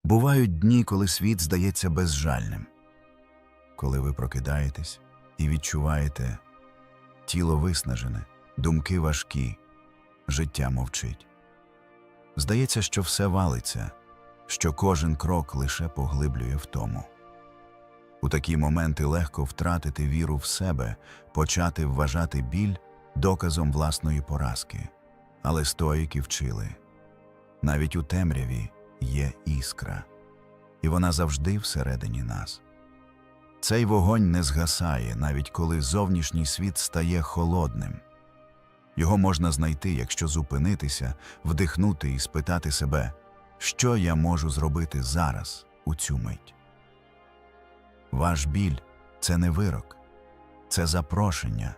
Бувають дні, коли світ здається безжальним, коли ви прокидаєтесь і відчуваєте тіло виснажене, думки важкі, життя мовчить. Здається, що все валиться, що кожен крок лише поглиблює втому. У такі моменти легко втратити віру в себе, почати вважати біль доказом власної поразки. Але стоїки вчили. Навіть у темряві є іскра, і вона завжди всередині нас. Цей вогонь не згасає, навіть коли зовнішній світ стає холодним. Його можна знайти, якщо зупинитися, вдихнути і спитати себе, що я можу зробити зараз, у цю мить. Ваш біль – це не вирок, це запрошення.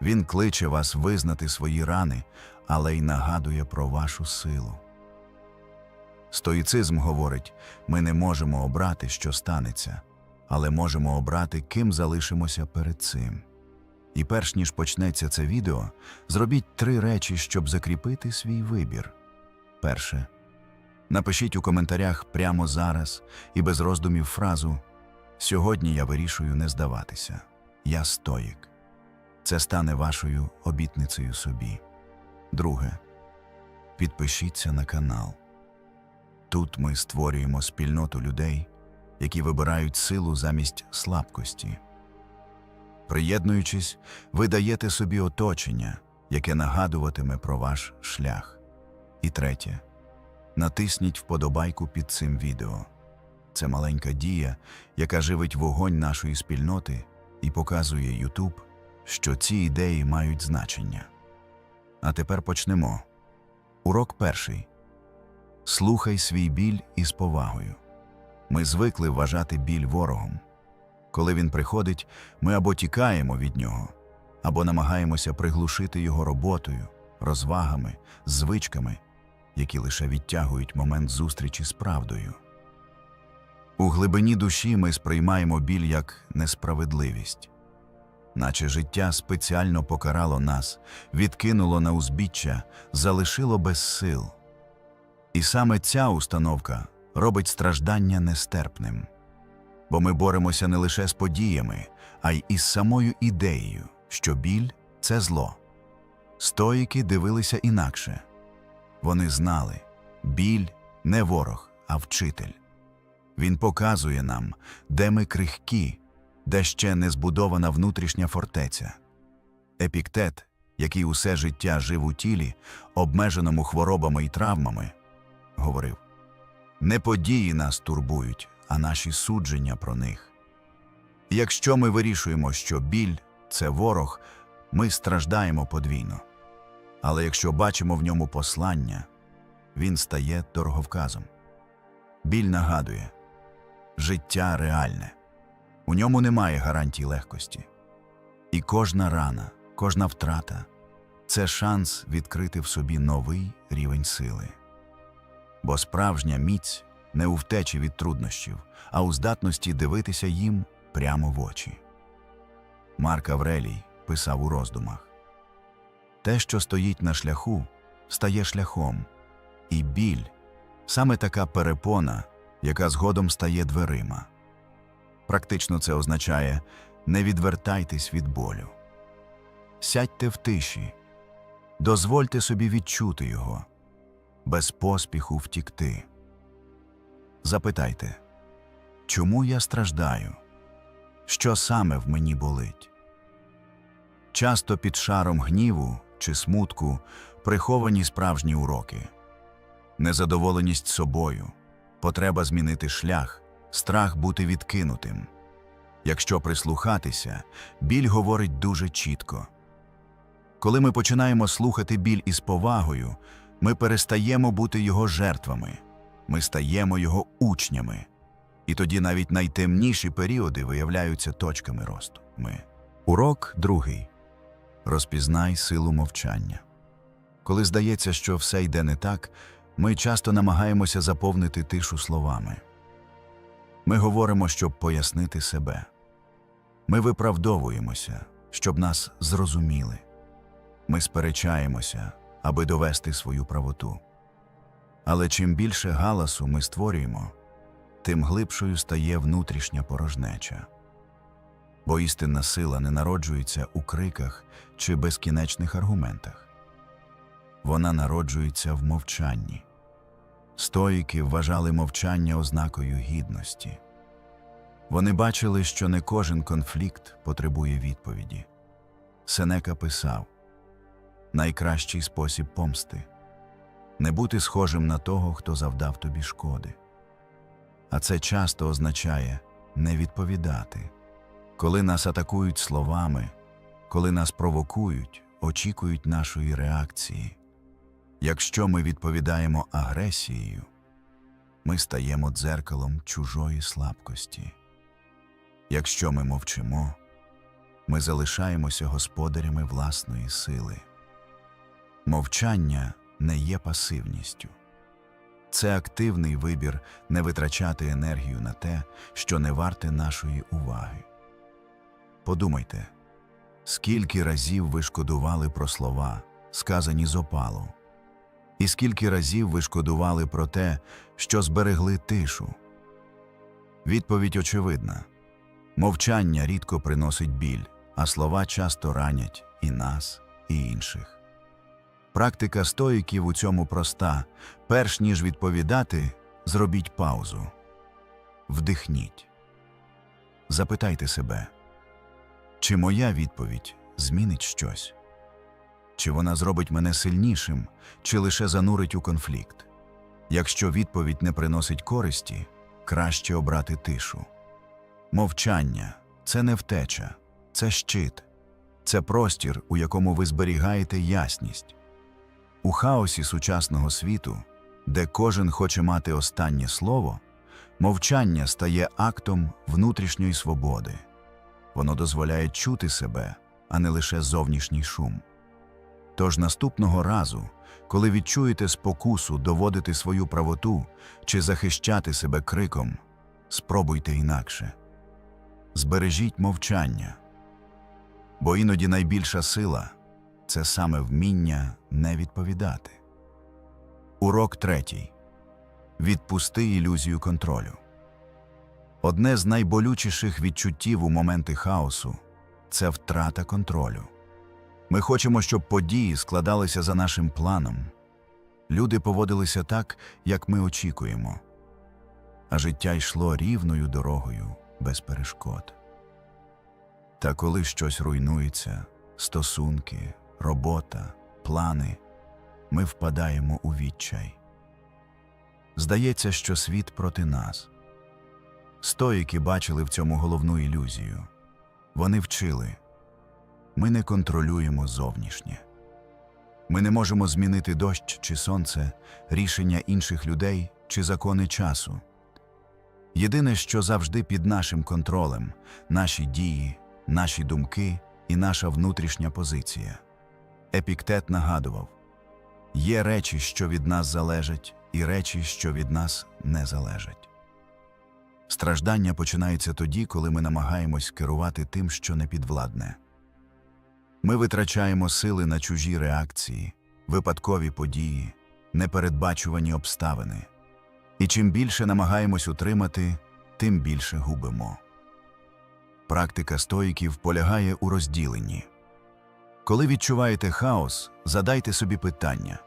Він кличе вас визнати свої рани, але й нагадує про вашу силу. Стоїцизм говорить, ми не можемо обрати, що станеться, але можемо обрати, ким залишимося перед цим. І перш ніж почнеться це відео, зробіть 3 речі, щоб закріпити свій вибір. Перше. Напишіть у коментарях прямо зараз і без роздумів фразу «Сьогодні я вирішую не здаватися. Я стоїк». Це стане вашою обітницею собі. Друге. Підпишіться на канал. Тут ми створюємо спільноту людей, які вибирають силу замість слабкості. Приєднуючись, ви даєте собі оточення, яке нагадуватиме про ваш шлях. І третє. Натисніть вподобайку під цим відео. Це маленька дія, яка живить вогонь нашої спільноти і показує YouTube, що ці ідеї мають значення. А тепер почнемо. Урок перший. Слухай свій біль із повагою. Ми звикли вважати біль ворогом. Коли він приходить, ми або тікаємо від нього, або намагаємося приглушити його роботою, розвагами, звичками, які лише відтягують момент зустрічі з правдою. У глибині душі ми сприймаємо біль як несправедливість. Наче життя спеціально покарало нас, відкинуло на узбіччя, залишило без сил. І саме ця установка робить страждання нестерпним. Бо ми боремося не лише з подіями, а й із самою ідеєю, що біль – це зло. Стоїки дивилися інакше. Вони знали – біль не ворог, а вчитель. Він показує нам, де ми крихкі, де ще не збудована внутрішня фортеця. Епіктет, який усе життя жив у тілі, обмеженому хворобами і травмами, говорив: «Не події нас турбують, а наші судження про них». Якщо ми вирішуємо, що біль – це ворог, ми страждаємо подвійно. Але якщо бачимо в ньому послання, він стає дороговказом. Біль нагадує – життя реальне. У ньому немає гарантій легкості. І кожна рана, кожна втрата – це шанс відкрити в собі новий рівень сили. Бо справжня міць не у втечі від труднощів, а у здатності дивитися їм прямо в очі. Марк Аврелій писав у роздумах: «Те, що стоїть на шляху, стає шляхом, і біль – саме така перепона, яка згодом стає дверима». Практично це означає: не відвертайтесь від болю. Сядьте в тиші, дозвольте собі відчути його, без поспіху втікти. Запитайте: чому я страждаю? Що саме в мені болить? Часто під шаром гніву чи смутку приховані справжні уроки. Незадоволеність собою, потреба змінити шлях, страх бути відкинутим. Якщо прислухатися, біль говорить дуже чітко. Коли ми починаємо слухати біль із повагою, ми перестаємо бути його жертвами, ми стаємо його учнями. І тоді навіть найтемніші періоди виявляються точками росту. Урок другий. Розпізнай силу мовчання. Коли здається, що все йде не так, ми часто намагаємося заповнити тишу словами. Ми говоримо, щоб пояснити себе. Ми виправдовуємося, щоб нас зрозуміли. Ми сперечаємося, аби довести свою правоту. Але чим більше галасу ми створюємо, тим глибшою стає внутрішня порожнеча. Бо істинна сила не народжується у криках чи безкінечних аргументах. Вона народжується в мовчанні. Стоїки вважали мовчання ознакою гідності. Вони бачили, що не кожен конфлікт потребує відповіді. Сенека писав: «Найкращий спосіб помсти – не бути схожим на того, хто завдав тобі шкоди». А це часто означає не відповідати. Коли нас атакують словами, коли нас провокують, очікують нашої реакції. Якщо ми відповідаємо агресією, ми стаємо дзеркалом чужої слабкості. Якщо ми мовчимо, ми залишаємося господарями власної сили. Мовчання не є пасивністю. Це активний вибір не витрачати енергію на те, що не варте нашої уваги. Подумайте, скільки разів ви шкодували про слова, сказані з опалу? І скільки разів ви шкодували про те, що зберегли тишу? Відповідь очевидна. Мовчання рідко приносить біль, а слова часто ранять і нас, і інших. Практика стоїків у цьому проста. Перш ніж відповідати, зробіть паузу. Вдихніть. Запитайте себе, чи моя відповідь змінить щось? Чи вона зробить мене сильнішим, чи лише занурить у конфлікт? Якщо відповідь не приносить користі, краще обрати тишу. Мовчання – це не втеча, це щит. Це простір, у якому ви зберігаєте ясність. У хаосі сучасного світу, де кожен хоче мати останнє слово, мовчання стає актом внутрішньої свободи. Воно дозволяє чути себе, а не лише зовнішній шум. Тож наступного разу, коли відчуєте спокусу доводити свою правоту чи захищати себе криком, спробуйте інакше. Збережіть мовчання. Бо іноді найбільша сила – це саме вміння не відповідати. Урок 3. Відпусти ілюзію контролю. Одне з найболючіших відчуттів у моменти хаосу – це втрата контролю. Ми хочемо, щоб події складалися за нашим планом. Люди поводилися так, як ми очікуємо. А життя йшло рівною дорогою, без перешкод. Та коли щось руйнується – стосунки, робота, плани – ми впадаємо у відчай. Здається, що світ проти нас. Стоїки бачили в цьому головну ілюзію. Вони вчили – ми не контролюємо зовнішнє. Ми не можемо змінити дощ чи сонце, рішення інших людей чи закони часу. Єдине, що завжди під нашим контролем – наші дії, наші думки і наша внутрішня позиція. Епіктет нагадував – є речі, що від нас залежать, і речі, що від нас не залежать. Страждання починається тоді, коли ми намагаємось керувати тим, що не підвладне. Ми витрачаємо сили на чужі реакції, випадкові події, непередбачувані обставини. І чим більше намагаємось утримати, тим більше губимо. Практика стоїків полягає у розділенні. Коли відчуваєте хаос, задайте собі питання.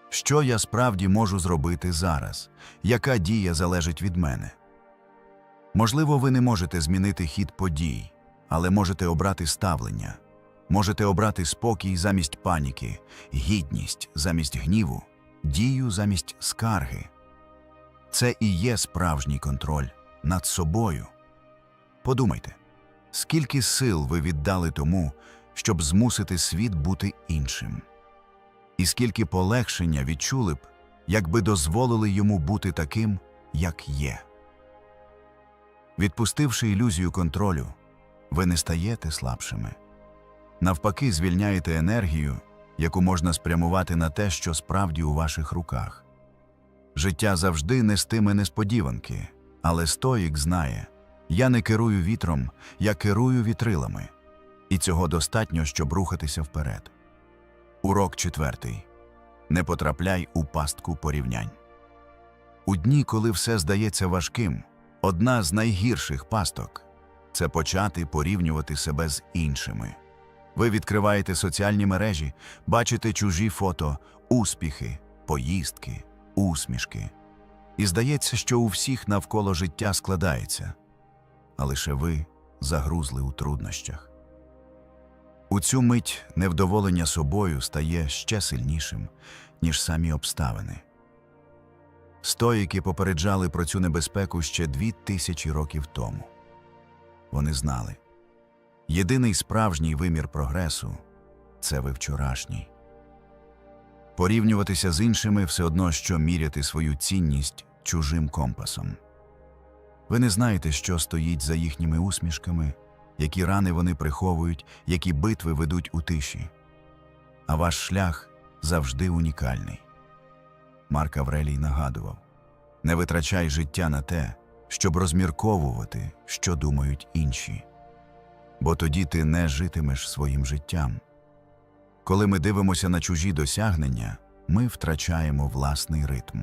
Що я справді можу зробити зараз? Яка дія залежить від мене? Можливо, ви не можете змінити хід подій, але можете обрати ставлення. Можете обрати спокій замість паніки, гідність замість гніву, дію замість скарги. Це і є справжній контроль над собою. Подумайте, скільки сил ви віддали тому, щоб змусити світ бути іншим? І скільки полегшення відчули б, якби дозволили йому бути таким, як є? Відпустивши ілюзію контролю, ви не стаєте слабшими. Навпаки, звільняєте енергію, яку можна спрямувати на те, що справді у ваших руках. Життя завжди нестиме несподіванки, але стоїк знає – я не керую вітром, я керую вітрилами. І цього достатньо, щоб рухатися вперед. Урок 4. Не потрапляй у пастку порівнянь. У дні, коли все здається важким, одна з найгірших пасток – це почати порівнювати себе з іншими. Ви відкриваєте соціальні мережі, бачите чужі фото, успіхи, поїздки, усмішки. І здається, що у всіх навколо життя складається, а лише ви загрузли у труднощах. У цю мить невдоволення собою стає ще сильнішим, ніж самі обставини. Стоїки попереджали про цю небезпеку ще 2000 років тому. Вони знали, єдиний справжній вимір прогресу – це ви вчорашній. Порівнюватися з іншими все одно, що міряти свою цінність чужим компасом. Ви не знаєте, що стоїть за їхніми усмішками, які рани вони приховують, які битви ведуть у тиші. А ваш шлях завжди унікальний. Марк Аврелій нагадував: не витрачай життя на те, щоб розмірковувати, що думають інші. Бо тоді ти не житимеш своїм життям. Коли ми дивимося на чужі досягнення, ми втрачаємо власний ритм.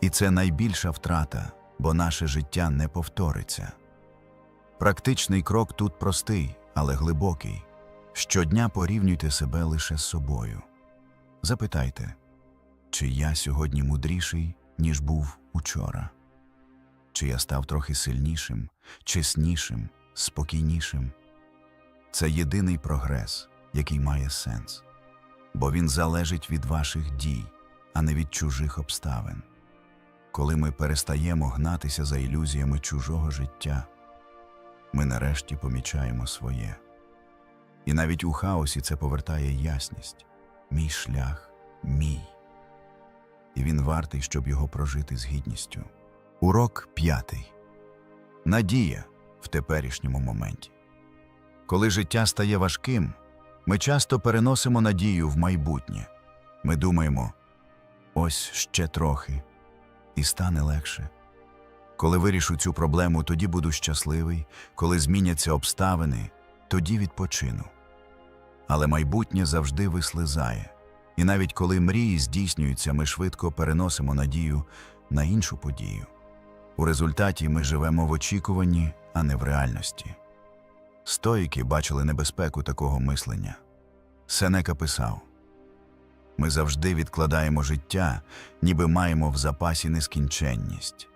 І це найбільша втрата, бо наше життя не повториться. Практичний крок тут простий, але глибокий. Щодня порівнюйте себе лише з собою. Запитайте, чи я сьогодні мудріший, ніж був учора? Чи я став трохи сильнішим, чеснішим, спокійнішим? Це єдиний прогрес, який має сенс. Бо він залежить від ваших дій, а не від чужих обставин. Коли ми перестаємо гнатися за ілюзіями чужого життя, ми нарешті помічаємо своє. І навіть у хаосі це повертає ясність. Мій шлях – мій. І він вартий, щоб його прожити з гідністю. Урок 5. Надія в теперішньому моменті. Коли життя стає важким, ми часто переносимо надію в майбутнє. Ми думаємо: ось ще трохи, і стане легше. Коли вирішу цю проблему, тоді буду щасливий, коли зміняться обставини, тоді відпочину. Але майбутнє завжди вислизає. І навіть коли мрії здійснюються, ми швидко переносимо надію на іншу подію. У результаті ми живемо в очікуванні, а не в реальності. Стоїки бачили небезпеку такого мислення. Сенека писав: «Ми завжди відкладаємо життя, ніби маємо в запасі нескінченність.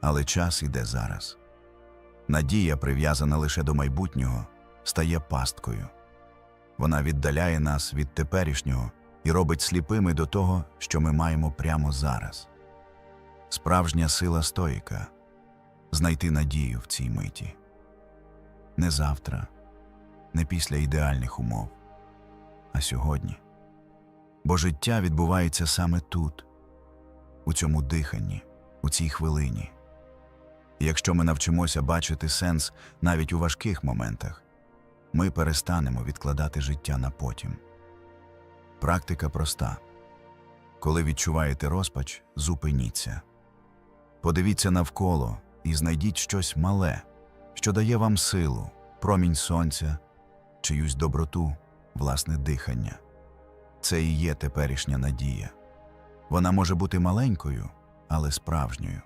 Але час іде зараз. Надія, прив'язана лише до майбутнього, стає пасткою. Вона віддаляє нас від теперішнього і робить сліпими до того, що ми маємо прямо зараз. Справжня сила стоїка – знайти надію в цій миті. Не завтра, не після ідеальних умов, а сьогодні. Бо життя відбувається саме тут, у цьому диханні, у цій хвилині. І якщо ми навчимося бачити сенс навіть у важких моментах, ми перестанемо відкладати життя на потім. Практика проста. Коли відчуваєте розпач, зупиніться. Подивіться навколо і знайдіть щось мале, що дає вам силу, промінь сонця, чиюсь доброту, власне дихання. Це і є теперішня надія. Вона може бути маленькою, але справжньою.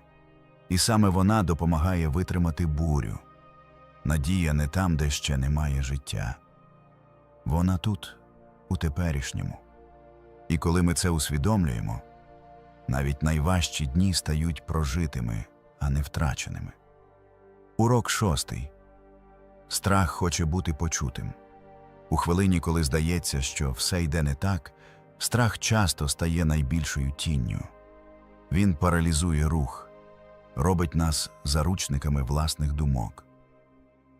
І саме вона допомагає витримати бурю. Надія не там, де ще немає життя. Вона тут, у теперішньому. І коли ми це усвідомлюємо, навіть найважчі дні стають прожитими, а не втраченими. Урок 6. Страх хоче бути почутим. У хвилині, коли здається, що все йде не так, страх часто стає найбільшою тінню. Він паралізує рух, робить нас заручниками власних думок.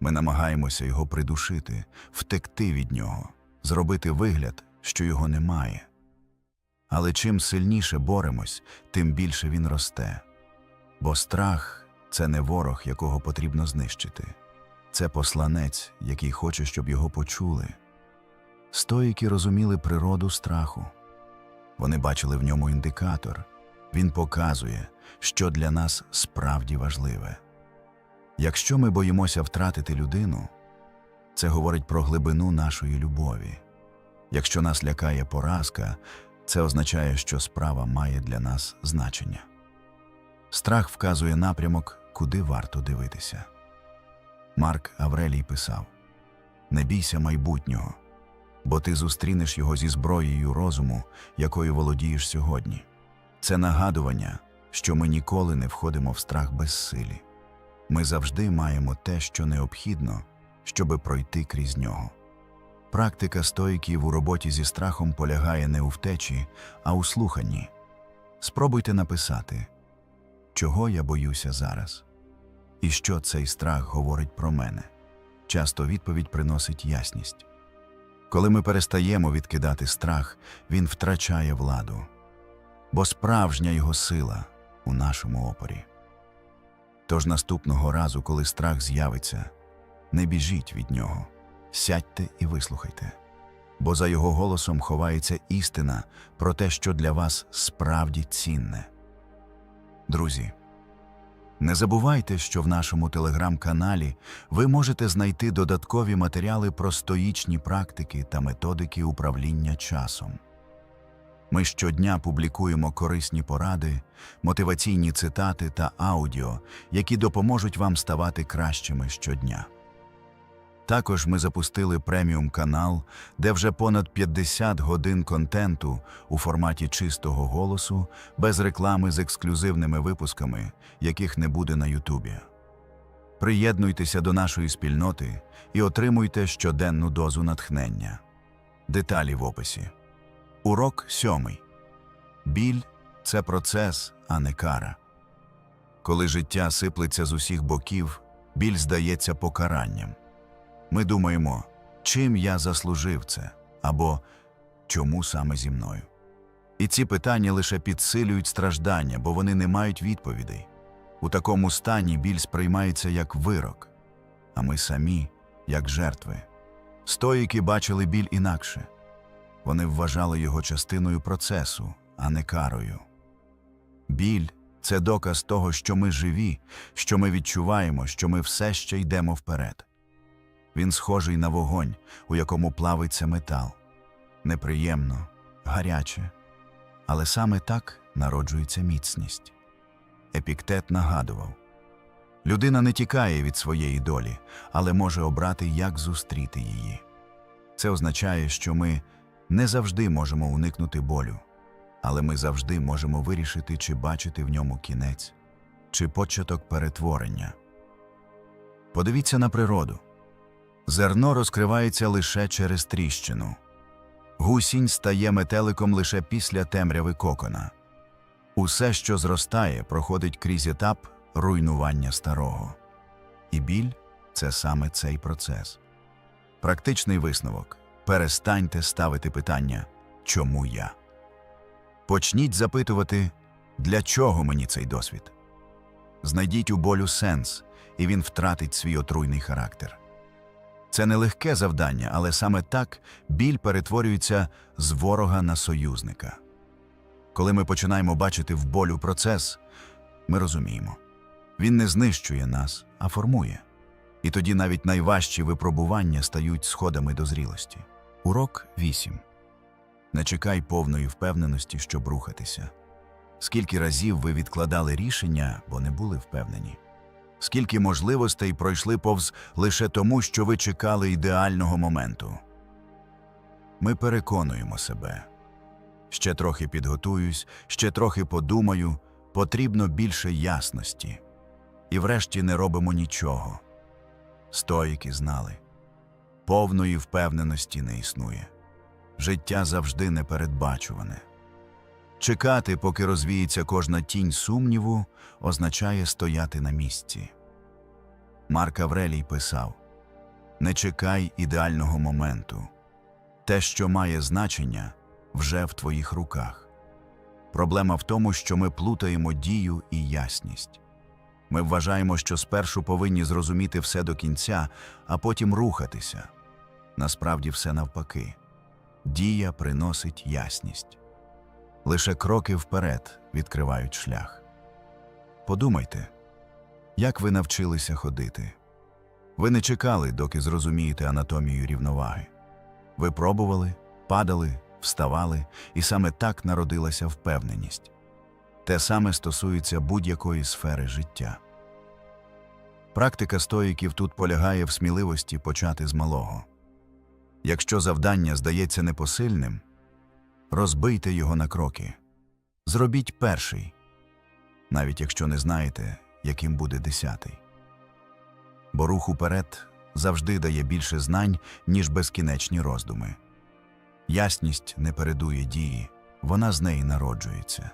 Ми намагаємося його придушити, втекти від нього, зробити вигляд, що його немає. Але чим сильніше боремось, тим більше він росте. Бо страх – це не ворог, якого потрібно знищити. Це посланець, який хоче, щоб його почули. Стоїки розуміли природу страху. Вони бачили в ньому індикатор. Він показує, що для нас справді важливе. Якщо ми боїмося втратити людину, це говорить про глибину нашої любові. Якщо нас лякає поразка, це означає, що справа має для нас значення. Страх вказує напрямок, куди варто дивитися. Марк Аврелій писав: «Не бійся майбутнього, бо ти зустрінеш його зі зброєю розуму, якою володієш сьогодні». Це нагадування, що ми ніколи не входимо в страх безсилі. Ми завжди маємо те, що необхідно, щоби пройти крізь нього. Практика стоїків у роботі зі страхом полягає не у втечі, а у слуханні. Спробуйте написати: «Чого я боюся зараз? І що цей страх говорить про мене?» Часто відповідь приносить ясність. Коли ми перестаємо відкидати страх, він втрачає владу. Бо справжня його сила у нашому опорі. Тож наступного разу, коли страх з'явиться, не біжіть від нього. Сядьте і вислухайте. Бо за його голосом ховається істина про те, що для вас справді цінне. Друзі, не забувайте, що в нашому телеграм-каналі ви можете знайти додаткові матеріали про стоїчні практики та методики управління часом. Ми щодня публікуємо корисні поради, мотиваційні цитати та аудіо, які допоможуть вам ставати кращими щодня. Також ми запустили преміум-канал, де вже понад 50 годин контенту у форматі чистого голосу, без реклами, з ексклюзивними випусками, яких не буде на Ютубі. Приєднуйтеся до нашої спільноти і отримуйте щоденну дозу натхнення. Деталі в описі. Урок 7. Біль – це процес, а не кара. Коли життя сиплеться з усіх боків, біль здається покаранням. Ми думаємо: чим я заслужив це? Або чому саме зі мною? І ці питання лише підсилюють страждання, бо вони не мають відповідей. У такому стані біль сприймається як вирок, а ми самі – як жертви. Стоїки бачили біль інакше. Вони вважали його частиною процесу, а не карою. Біль – це доказ того, що ми живі, що ми відчуваємо, що ми все ще йдемо вперед. Він схожий на вогонь, у якому плавиться метал. Неприємно, гаряче. Але саме так народжується міцність. Епіктет нагадував: людина не тікає від своєї долі, але може обрати, як зустріти її. Це означає, що ми не завжди можемо уникнути болю, але ми завжди можемо вирішити, чи бачити в ньому кінець, чи початок перетворення. Подивіться на природу. Зерно розкривається лише через тріщину. Гусінь стає метеликом лише після темряви кокона. Усе, що зростає, проходить крізь етап руйнування старого. І біль – це саме цей процес. Практичний висновок. Перестаньте ставити питання «Чому я?». Почніть запитувати «Для чого мені цей досвід?». Знайдіть у болю сенс, і він втратить свій отруйний характер. Це нелегке завдання, але саме так біль перетворюється з ворога на союзника. Коли ми починаємо бачити в болю процес, ми розуміємо – він не знищує нас, а формує. І тоді навіть найважчі випробування стають сходами до зрілості. Урок 8. Не чекай повної впевненості, щоб рухатися. Скільки разів ви відкладали рішення, бо не були впевнені? Скільки можливостей пройшли повз лише тому, що ви чекали ідеального моменту? Ми переконуємо себе. Ще трохи підготуюсь, ще трохи подумаю, потрібно більше ясності. І врешті не робимо нічого. Стоїки знали. Повної впевненості не існує. Життя завжди непередбачуване. Чекати, поки розвіється кожна тінь сумніву, означає стояти на місці. Марк Аврелій писав: «Не чекай ідеального моменту. Те, що має значення, вже в твоїх руках». Проблема в тому, що ми плутаємо дію і ясність. Ми вважаємо, що спершу повинні зрозуміти все до кінця, а потім рухатися. Насправді все навпаки. Дія приносить ясність. Лише кроки вперед відкривають шлях. Подумайте, як ви навчилися ходити? Ви не чекали, доки зрозумієте анатомію рівноваги. Ви пробували, падали, вставали, і саме так народилася впевненість. Те саме стосується будь-якої сфери життя. Практика стоїків тут полягає в сміливості почати з малого. Якщо завдання здається непосильним, розбийте його на кроки. Зробіть перший, навіть якщо не знаєте, яким буде 10-й. Бо рух уперед завжди дає більше знань, ніж безкінечні роздуми. Ясність не передує дії, вона з неї народжується.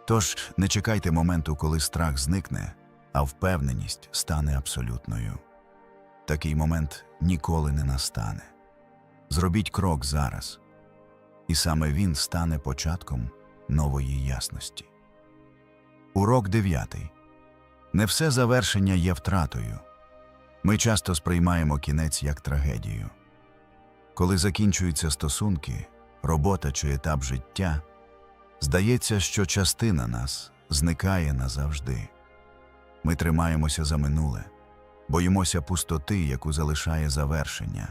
Тож не чекайте моменту, коли страх зникне, а впевненість стане абсолютною. Такий момент ніколи не настане. Зробіть крок зараз, і саме він стане початком нової ясності. Урок 9. Не все завершення є втратою. Ми часто сприймаємо кінець як трагедію. Коли закінчуються стосунки, робота чи етап життя, здається, що частина нас зникає назавжди. Ми тримаємося за минуле, боїмося пустоти, яку залишає завершення.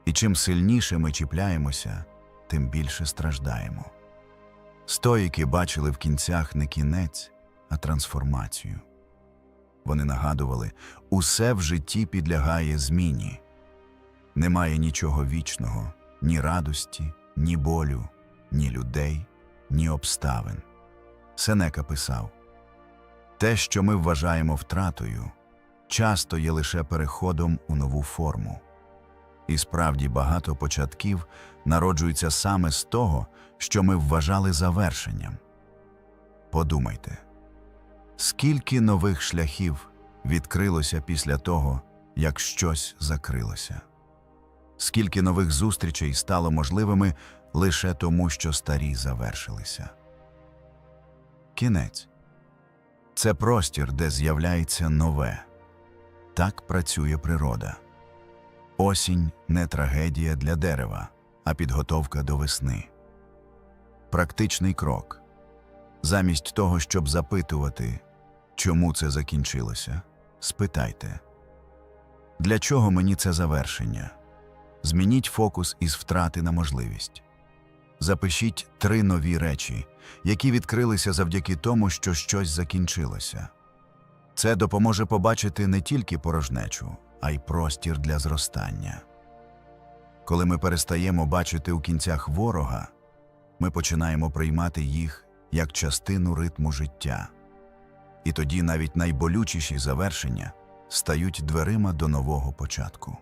І чим сильніше ми чіпляємося, тим більше страждаємо. Стоїки бачили в кінцях не кінець, а трансформацію. Вони нагадували, усе в житті підлягає зміні. Немає нічого вічного, ні радості, ні болю, ні людей, ні обставин. Сенека писав: «Те, що ми вважаємо втратою, часто є лише переходом у нову форму». І справді багато початків народжуються саме з того, що ми вважали завершенням. Подумайте, скільки нових шляхів відкрилося після того, як щось закрилося? Скільки нових зустрічей стало можливими лише тому, що старі завершилися? Кінець – це простір, де з'являється нове. Так працює природа. Осінь – не трагедія для дерева, а підготовка до весни. Практичний крок. Замість того, щоб запитувати, чому це закінчилося, спитайте: для чого мені це завершення? Змініть фокус із втрати на можливість. Запишіть 3 нові речі, які відкрилися завдяки тому, що щось закінчилося. Це допоможе побачити не тільки порожнечу, а й простір для зростання. Коли ми перестаємо бачити у кінцях ворога, ми починаємо приймати їх як частину ритму життя. І тоді навіть найболючіші завершення стають дверима до нового початку.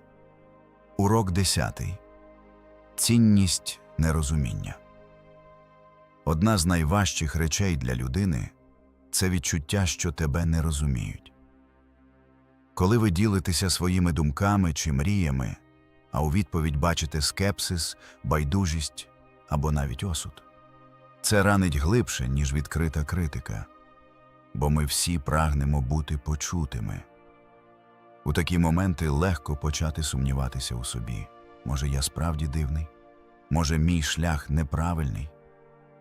Урок 10. Цінність нерозуміння. Одна з найважчих речей для людини – це відчуття, що тебе не розуміють. Коли ви ділитеся своїми думками чи мріями, а у відповідь бачите скепсис, байдужість або навіть осуд, це ранить глибше, ніж відкрита критика. Бо ми всі прагнемо бути почутими. У такі моменти легко почати сумніватися у собі. Може, я справді дивний? Може, мій шлях неправильний?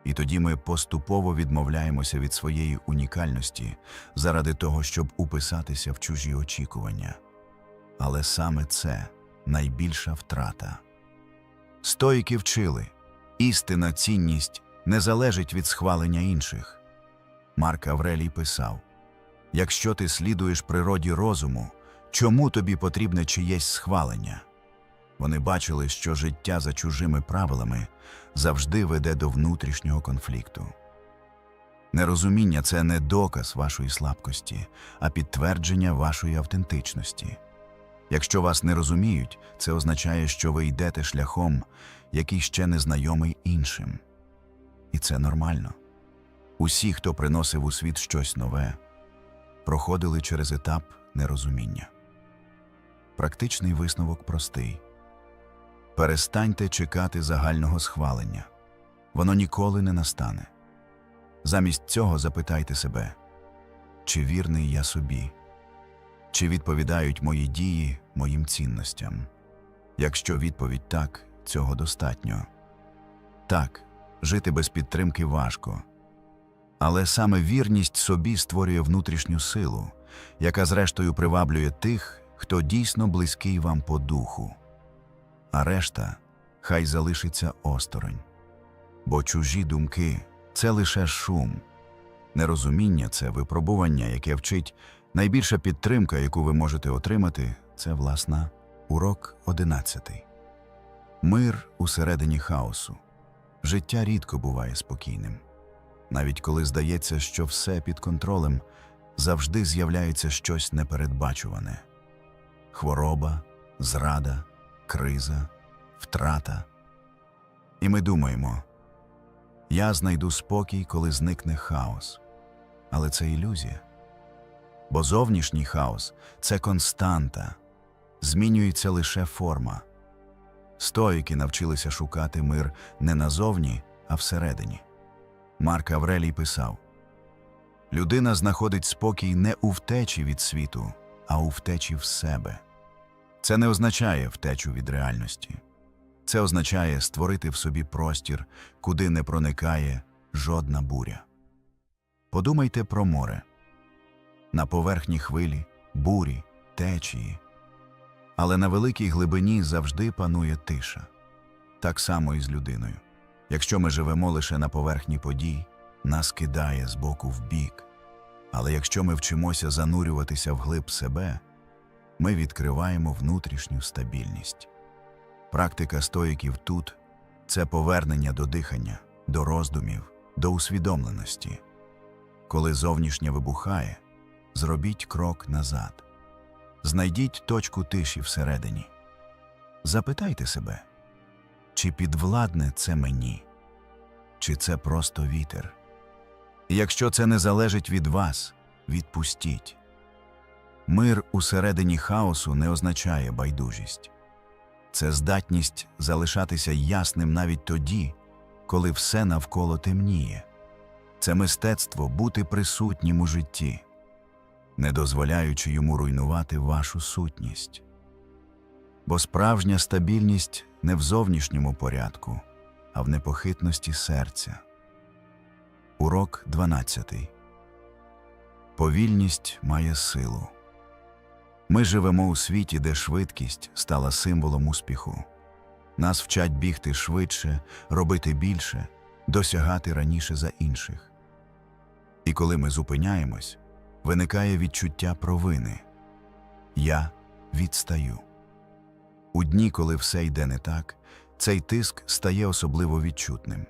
І тоді ми поступово відмовляємося від своєї унікальності заради того, щоб уписатися в чужі очікування. Але саме це найбільша втрата. Стоїки вчили: істинна цінність не залежить від схвалення інших. Марк Аврелій писав: «Якщо ти слідуєш природі розуму, чому тобі потрібне чиєсь схвалення?» Вони бачили, що життя за чужими правилами завжди веде до внутрішнього конфлікту. Нерозуміння – це не доказ вашої слабкості, а підтвердження вашої автентичності. Якщо вас не розуміють, це означає, що ви йдете шляхом, який ще не знайомий іншим. І це нормально. Усі, хто приносив у світ щось нове, проходили через етап нерозуміння. Практичний висновок простий. Перестаньте чекати загального схвалення. Воно ніколи не настане. Замість цього запитайте себе: чи вірний я собі? Чи відповідають мої дії моїм цінностям? Якщо відповідь «так», цього достатньо. Так, жити без підтримки важко. Але саме вірність собі створює внутрішню силу, яка зрештою приваблює тих, хто дійсно близький вам по духу. А решта хай залишиться осторонь. Бо чужі думки – це лише шум, Нерозуміння – це випробування, яке вчить. Найбільша підтримка, яку ви можете отримати – це, власна, урок 11. Мир усередині хаосу. Життя рідко буває спокійним. Навіть коли здається, що все під контролем, завжди з'являється щось непередбачуване. Хвороба, зрада, криза, втрата. І ми думаємо, я знайду спокій, коли зникне хаос. Але це ілюзія. Бо зовнішній хаос – це константа, змінюється лише форма. Стоїки навчилися шукати мир не назовні, а всередині. Марк Аврелій писав: «Людина знаходить спокій не у втечі від світу, а у втечі в себе». Це не означає втечу від реальності. Це означає створити в собі простір, куди не проникає жодна буря. Подумайте про море. На поверхні хвилі, бурі, течії. Але на великій глибині завжди панує тиша. Так само і з людиною. Якщо ми живемо лише на поверхні подій, нас кидає з боку в бік. Але якщо ми вчимося занурюватися вглиб себе, ми відкриваємо внутрішню стабільність. Практика стоїків тут – це повернення до дихання, до роздумів, до усвідомленості. Коли зовнішнє вибухає, зробіть крок назад. Знайдіть точку тиші всередині. Запитайте себе, чи підвладне це мені, чи це просто вітер? І якщо це не залежить від вас, відпустіть. Мир усередині хаосу не означає байдужість. Це здатність залишатися ясним навіть тоді, коли все навколо темніє. Це мистецтво бути присутнім у житті, не дозволяючи йому руйнувати вашу сутність. Бо справжня стабільність не в зовнішньому порядку, а в непохитності серця. Урок 12. Повільність має силу. Ми живемо у світі, де швидкість стала символом успіху. Нас вчать бігти швидше, робити більше, досягати раніше за інших. І коли ми зупиняємось, виникає відчуття провини. Я відстаю. У дні, коли все йде не так, цей тиск стає особливо відчутним.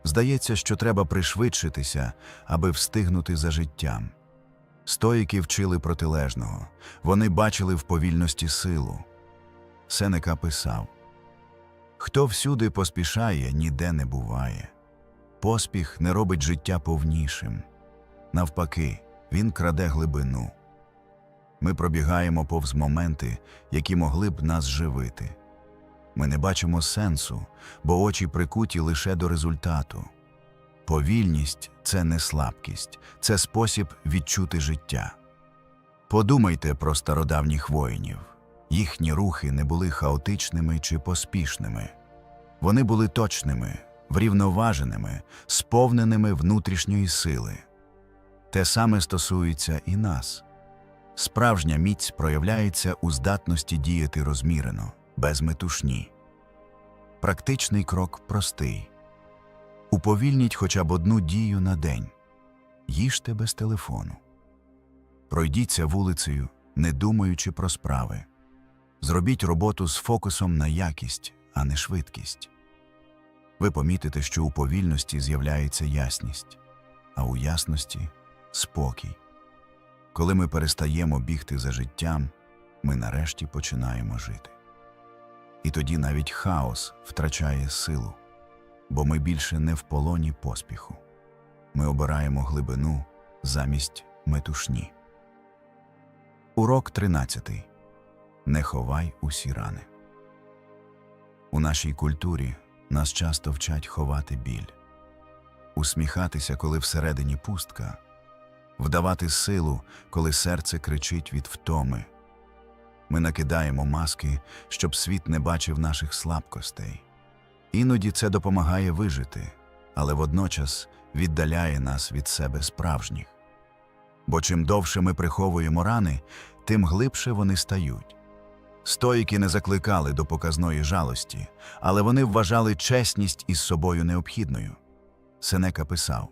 Здається, що треба пришвидшитися, аби встигнути за життям. Стоїки вчили протилежного. Вони бачили в повільності силу. Сенека писав: «Хто всюди поспішає, ніде не буває. Поспіх не робить життя повнішим. Навпаки, він краде глибину». Ми пробігаємо повз моменти, які могли б нас живити. Ми не бачимо сенсу, бо очі прикуті лише до результату. Повільність – це не слабкість, це спосіб відчути життя. Подумайте про стародавніх воїнів. Їхні рухи не були хаотичними чи поспішними. Вони були точними, врівноваженими, сповненими внутрішньої сили. Те саме стосується і нас. Справжня міць проявляється у здатності діяти розмірено, без метушні. Практичний крок простий. Уповільніть хоча б одну дію на день. Їжте без телефону. Пройдіться вулицею, не думаючи про справи. Зробіть роботу з фокусом на якість, а не швидкість. Ви помітите, що у повільності з'являється ясність, а у ясності – спокій. Коли ми перестаємо бігти за життям, ми нарешті починаємо жити. І тоді навіть хаос втрачає силу, бо ми більше не в полоні поспіху. Ми обираємо глибину замість метушні. Урок 13. Не ховай усі рани. У нашій культурі нас часто вчать ховати біль. Усміхатися, коли всередині пустка. Вдавати силу, коли серце кричить від втоми. Ми накидаємо маски, щоб світ не бачив наших слабкостей. Іноді це допомагає вижити, але водночас віддаляє нас від себе справжніх. Бо чим довше ми приховуємо рани, тим глибше вони стають. Стоїки не закликали до показної жалості, але вони вважали чесність із собою необхідною. Сенека писав: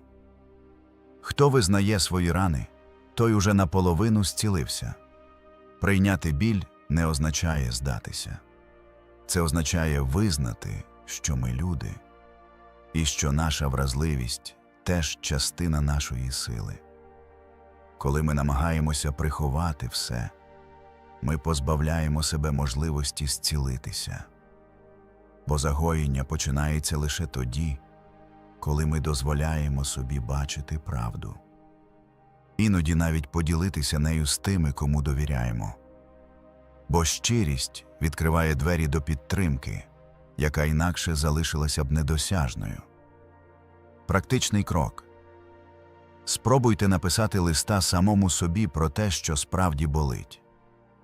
Хто визнає свої рани, той уже наполовину зцілився. Прийняти біль не означає здатися. Це означає визнати, що ми люди, і що наша вразливість теж частина нашої сили. Коли ми намагаємося приховати все, ми позбавляємо себе можливості зцілитися. Бо загоєння починається лише тоді, коли ми дозволяємо собі бачити правду. Іноді навіть поділитися нею з тими, кому довіряємо. Бо щирість відкриває двері до підтримки, яка інакше залишилася б недосяжною. Практичний крок. Спробуйте написати листа самому собі про те, що справді болить.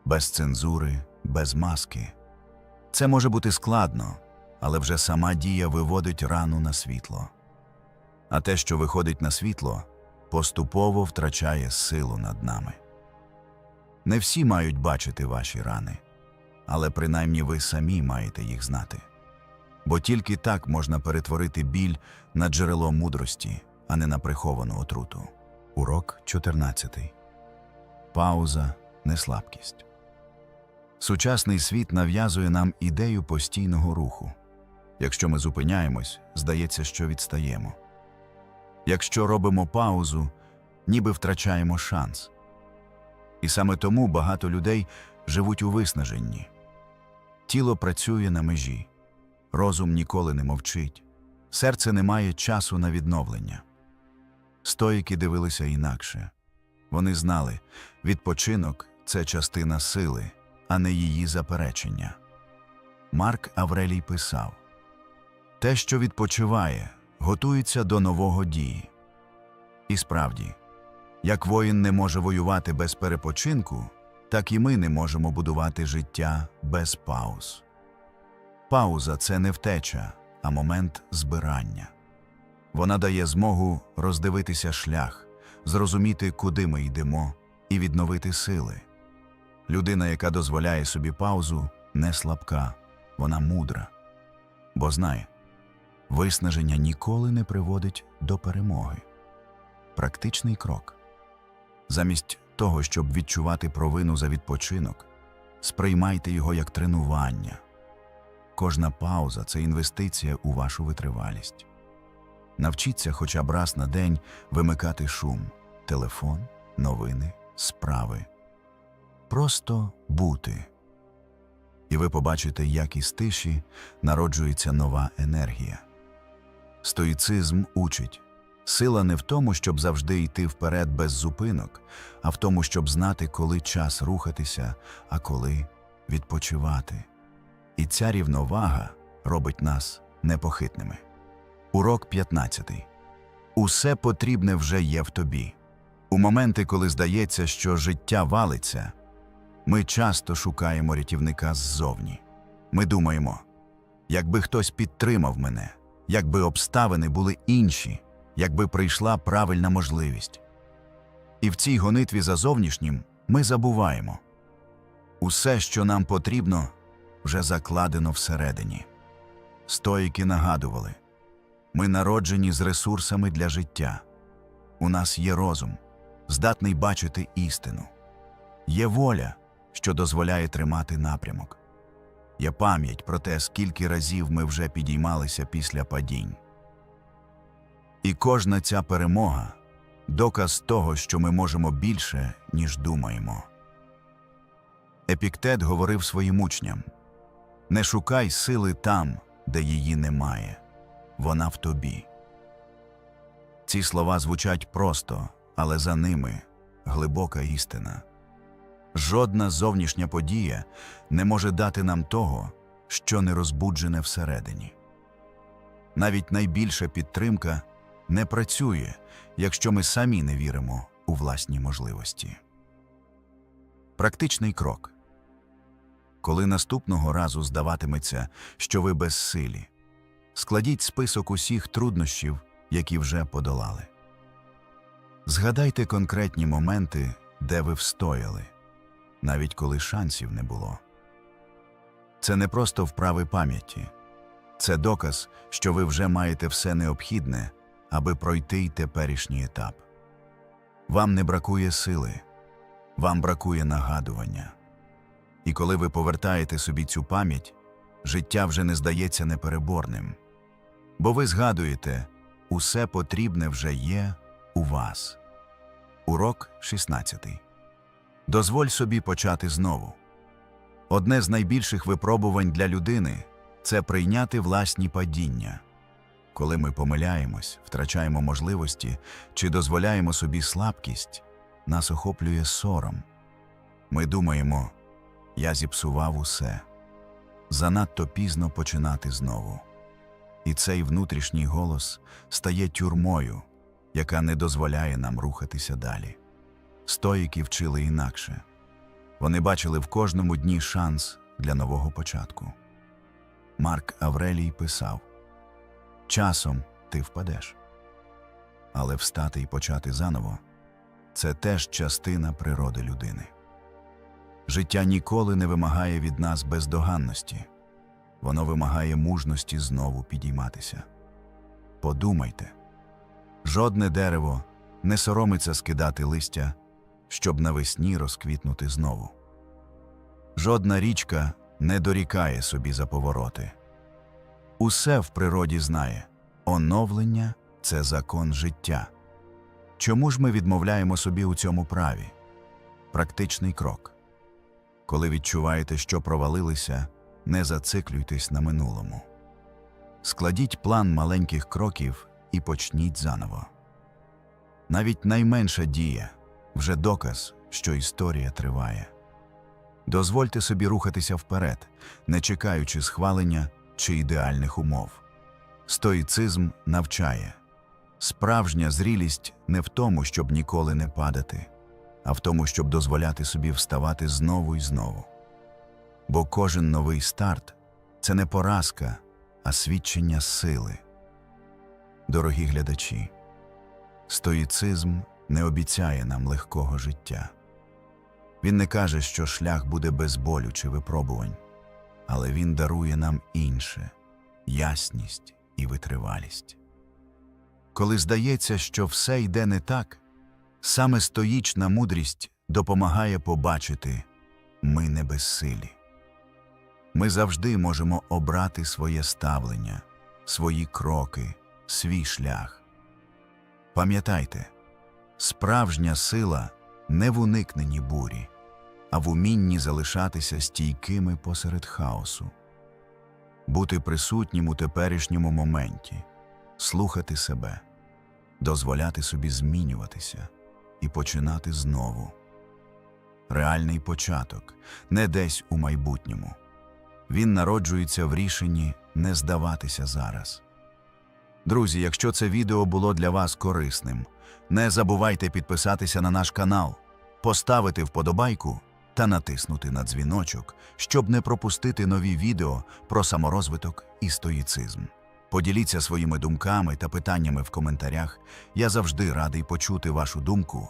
Без цензури, без маски. Це може бути складно, але вже сама дія виводить рану на світло. А те, що виходить на світло, поступово втрачає силу над нами. Не всі мають бачити ваші рани, але принаймні ви самі маєте їх знати. Бо тільки так можна перетворити біль на джерело мудрості, а не на приховану отруту. Урок 14. Пауза – не слабкість. Сучасний світ нав'язує нам ідею постійного руху. Якщо ми зупиняємось, здається, що відстаємо. Якщо робимо паузу, ніби втрачаємо шанс. І саме тому багато людей живуть у виснаженні. Тіло працює на межі, розум ніколи не мовчить, серце не має часу на відновлення. Стоїки дивилися інакше. Вони знали, відпочинок – це частина сили, а не її заперечення. Марк Аврелій писав: «Те, що відпочиває, готується до нового дії». І справді, як воїн не може воювати без перепочинку, так і ми не можемо будувати життя без пауз. Пауза – це не втеча, а момент збирання. Вона дає змогу роздивитися шлях, зрозуміти, куди ми йдемо, і відновити сили. Людина, яка дозволяє собі паузу, не слабка, вона мудра. Бо знає, виснаження ніколи не приводить до перемоги. Практичний крок. Замість того, щоб відчувати провину за відпочинок, сприймайте його як тренування. Кожна пауза – це інвестиція у вашу витривалість. Навчіться хоча б раз на день вимикати шум – телефон, новини, справи. Просто бути. І ви побачите, як із тиші народжується нова енергія. Стоїцизм учить: сила не в тому, щоб завжди йти вперед без зупинок, а в тому, щоб знати, коли час рухатися, а коли відпочивати. І ця рівновага робить нас непохитними. Урок 15. Усе потрібне вже є в тобі. У моменти, коли здається, що життя валиться, ми часто шукаємо рятівника ззовні. Ми думаємо: якби хтось підтримав мене, якби обставини були інші, якби прийшла правильна можливість. І в цій гонитві за зовнішнім ми забуваємо: усе, що нам потрібно, вже закладено всередині. Стоїки нагадували: ми народжені з ресурсами для життя. У нас є розум, здатний бачити істину. Є воля, що дозволяє тримати напрямок. Є пам'ять про те, скільки разів ми вже підіймалися після падінь. І кожна ця перемога – доказ того, що ми можемо більше, ніж думаємо. Епіктет говорив своїм учням: «Не шукай сили там, де її немає. Вона в тобі». Ці слова звучать просто, але за ними глибока істина. Жодна зовнішня подія не може дати нам того, що не розбуджене всередині. Навіть найбільша підтримка не працює, якщо ми самі не віримо у власні можливості. Практичний крок. Коли наступного разу здаватиметься, що ви безсилі, складіть список усіх труднощів, які вже подолали. Згадайте конкретні моменти, де ви встояли, навіть коли шансів не було. Це не просто вправи пам'яті. Це доказ, що ви вже маєте все необхідне, аби пройти й теперішній етап. Вам не бракує сили, вам бракує нагадування. І коли ви повертаєте собі цю пам'ять, життя вже не здається непереборним. Бо ви згадуєте, усе потрібне вже є у вас. Урок 16. Дозволь собі почати знову. Одне з найбільших випробувань для людини – це прийняти власні падіння. Коли ми помиляємось, втрачаємо можливості чи дозволяємо собі слабкість, нас охоплює сором. Ми думаємо, я зіпсував усе. Занадто пізно починати знову. І цей внутрішній голос стає тюрмою, яка не дозволяє нам рухатися далі. Стоїки вчили інакше. Вони бачили в кожному дні шанс для нового початку. Марк Аврелій писав: «Часом ти впадеш. Але встати і почати заново – це теж частина природи людини». Життя ніколи не вимагає від нас бездоганності. Воно вимагає мужності знову підійматися. Подумайте. Жодне дерево не соромиться скидати листя, щоб навесні розквітнути знову. Жодна річка не дорікає собі за повороти. Усе в природі знає – оновлення – це закон життя. Чому ж ми відмовляємо собі у цьому праві? Практичний крок. Коли відчуваєте, що провалилися, не зациклюйтесь на минулому. Складіть план маленьких кроків і почніть заново. Навіть найменша дія – вже доказ, що історія триває. Дозвольте собі рухатися вперед, не чекаючи схвалення чи ідеальних умов. Стоїцизм навчає. Справжня зрілість не в тому, щоб ніколи не падати, а в тому, щоб дозволяти собі вставати знову і знову. Бо кожен новий старт – це не поразка, а свідчення сили. Дорогі глядачі, стоїцизм не обіцяє нам легкого життя. Він не каже, що шлях буде без болю чи випробувань, але він дарує нам інше – ясність і витривалість. Коли здається, що все йде не так, саме стоїчна мудрість допомагає побачити – ми не безсилі. Ми завжди можемо обрати своє ставлення, свої кроки, свій шлях. Пам'ятайте, справжня сила не в уникненні бурі, а в умінні залишатися стійкими посеред хаосу. Бути присутнім у теперішньому моменті, слухати себе, дозволяти собі змінюватися і починати знову. Реальний початок не десь у майбутньому. Він народжується в рішенні не здаватися зараз. Друзі, якщо це відео було для вас корисним, не забувайте підписатися на наш канал, поставити вподобайку та натиснути на дзвіночок, щоб не пропустити нові відео про саморозвиток і стоїцизм. Поділіться своїми думками та питаннями в коментарях. Я завжди радий почути вашу думку